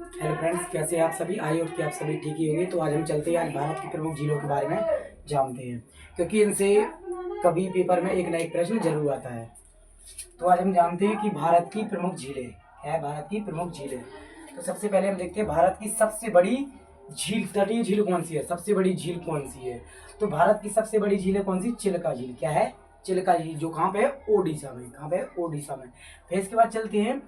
Hello friends, कैसे हैं आप सभी। आई होप कि आप सभी ठीक ही होंगे। तो आज हम चलते हैं, आज भारत की प्रमुख झीलों के बारे में जानते हैं, क्योंकि इनसे कभी पेपर में एक ना एक प्रश्न जरूर आता है। तो आज हम जानते हैं कि भारत की प्रमुख झीलें क्या है। भारत की प्रमुख झीलें, तो सबसे पहले हम देखते हैं भारत की सबसे बड़ी झील, तटीय झील कौन सी है। सबसे बड़ी झील कौन सी है, तो भारत की सबसे बड़ी झील है कौन सी, चिल्का झील। क्या है, चिल्का झील, जो कहाँ पे है, ओडिशा में। कहाँ पे है, ओडिशा में। फिर इसके बाद चलते हैं,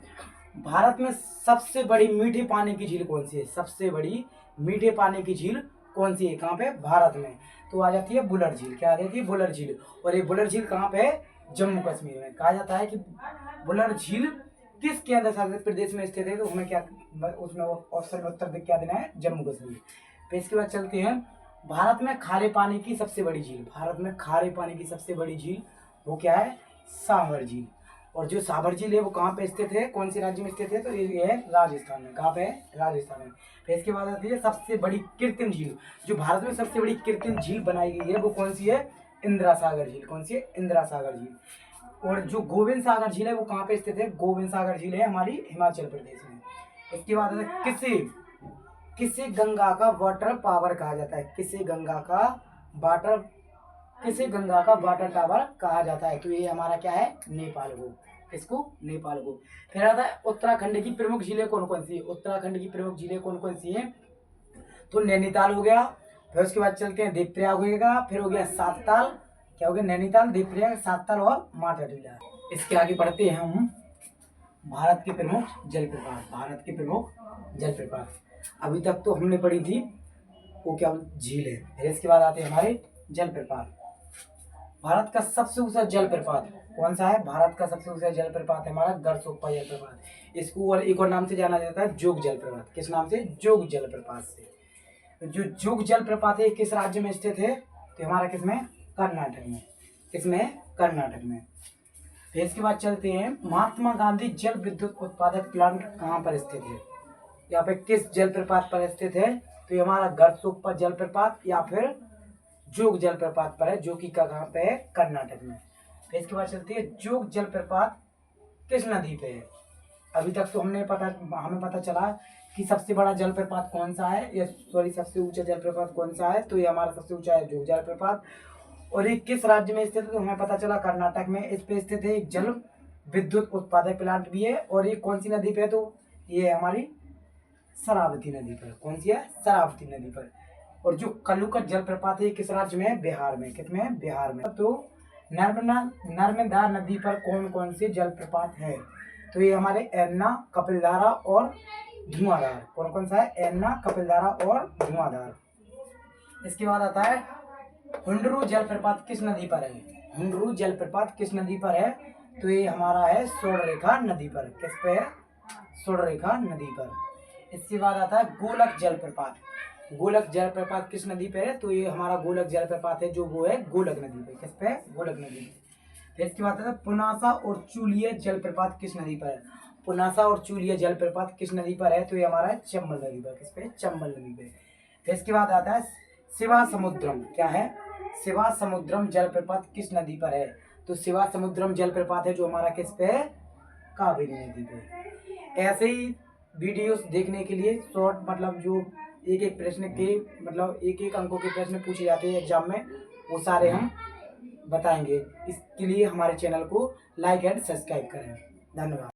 भारत में सबसे बड़ी मीठे पानी की झील कौन सी है। सबसे बड़ी मीठे पानी की झील कौन सी है, कहाँ पे, भारत में। तो आ जाती है बुलर झील। क्या आ जाती है, बुलर झील। और ये बुलर झील कहाँ पे है, जम्मू कश्मीर में। कहा जाता है कि बुलर झील किस केंद्र शासित प्रदेश में स्थित है, तो हमें क्या, उसमें ऑप्शन में उत्तर क्या देना है, जम्मू कश्मीर। फिर इसके बाद चलते हैं, भारत में खारे पानी की सबसे बड़ी झील। भारत में खारे पानी की सबसे बड़ी झील वो क्या है, सावर झील। और जो सावर झील है वो कहाँ पे स्थित है, कौन से राज्य में स्थित है, तो ये है राजस्थान में। कहाँ पे है, राजस्थान में। फिर इसके बाद आती है सबसे बड़ी कृत्रिम झील। जो भारत में सबसे बड़ी कृत्रिम झील बनाई गई है वो कौन सी है, इंदिरा सागर झील। कौन सी है, इंदिरा सागर झील। और जो गोविंद सागर झील है वो कहाँ पे स्थित है, गोविंद सागर झील है हमारी हिमाचल प्रदेश में। इसके बाद आता है किसे गंगा का वाटर पावर कहा जाता है। किसे गंगा का वाटर टावर कहा जाता है, तो ये हमारा क्या है, नेपाल को। इसको नेपाल को। फिर आता है उत्तराखंड की प्रमुख झीलें कौन कौन सी है। उत्तराखंड की प्रमुख झीलें कौन कौन सी है, तो नैनीताल हो गया। फिर उसके बाद चलते हैं, देवप्रयाग हो गया। फिर हो गया सातताल। क्या हो गया, नैनीताल, देवप्रयाग, सातताल और माता टीला। इसके आगे बढ़ते हैं हम, भारत के प्रमुख जलप्रपात। भारत के प्रमुख जलप्रपात, अभी तक तो हमने पढ़ी थी वो क्या, झील है। फिर इसके बाद आते हैं हमारे जलप्रपात। भारत का सबसे ऊंचा जलप्रपात कौन सा है, भारत का सबसे ऊंचा जलप्रपात है हमारा गरसोप्पा जलप्रपात। इसको और एक और नाम से जाना जाता है, जोग जलप्रपात। किस नाम से, जोग जलप्रपात से। जो जोग जलप्रपात है किस राज्य में स्थित है, तो हमारा किसमें, कर्नाटक में। किसमें, कर्नाटक में। फिर इसके बाद चलते हैं, महात्मा गांधी जल विद्युत उत्पादक प्लांट कहाँ पर स्थित है। यहाँ पे किस जलप्रपात पर स्थित है, तो ये हमारा गरसोप्पा जलप्रपात या फिर जोग जलप्रपात पर है, जो कि कहाँ पे है, कर्नाटक में। फिर इसके बाद चलती है, जोग जलप्रपात किस नदी पे है। अभी तक तो हमें पता चला कि सबसे बड़ा जलप्रपात कौन सा है, या सॉरी सबसे ऊंचा जलप्रपात कौन सा है, तो ये हमारा सबसे ऊंचा है जोग जलप्रपात। और ये किस राज्य में स्थित है, तो हमें पता चला कर्नाटक में। इस पे स्थित है, एक जल विद्युत उत्पादक प्लांट भी है। और ये कौन सी नदी पे है, तो ये हमारी शरावती नदी पर। कौन सी है, शरावती नदी पर। और जो कल्लूकट जलप्रपात है किस राज्य में है, बिहार में। किसमें है, बिहार में। तो नर्मदा नदी पर कौन कौन से जलप्रपात है, तो ये हमारे एरना, कपिलधारा और धुआंधार। कौन कौन सा है, एरना, कपिलधारा और धुआंधार। इसके बाद आता है, हुंडरू जलप्रपात किस नदी पर है। हुंडरू जलप्रपात किस नदी पर है, तो ये हमारा है स्वर्णरेखा नदी पर। किस पे है, स्वर्णरेखा नदी पर। इसके बाद आता है गोलक जलप्रपात। गोलक जलप्रपात किस नदी पे है, तो ये हमारा गोलक जलप्रपात है जो वो है गोलक नदी पे। किस पे, गोलक नदी पे। फिर इसके बाद आता है पुनासा और चूलिया जलप्रपात किस नदी पर है। पुनासा और चूलिया जलप्रपात किस नदी पर है, तो ये हमारा है चंबल नदी पर। किस पे, चंबल नदी पे। फिर इसके बाद आता है शिवा समुद्रम। क्या है, शिवा समुद्रम जलप्रपात किस नदी पर है, तो शिवा समुद्रम जलप्रपात है जो हमारा किस पे है, कावेरी नदी पे। ऐसे ही वीडियोस देखने के लिए शॉर्ट, मतलब जो एक एक प्रश्न के, मतलब एक एक अंकों के प्रश्न पूछे जाते हैं एग्जाम में, वो सारे हम बताएंगे। इसके लिए हमारे चैनल को लाइक एंड सब्सक्राइब करें। धन्यवाद।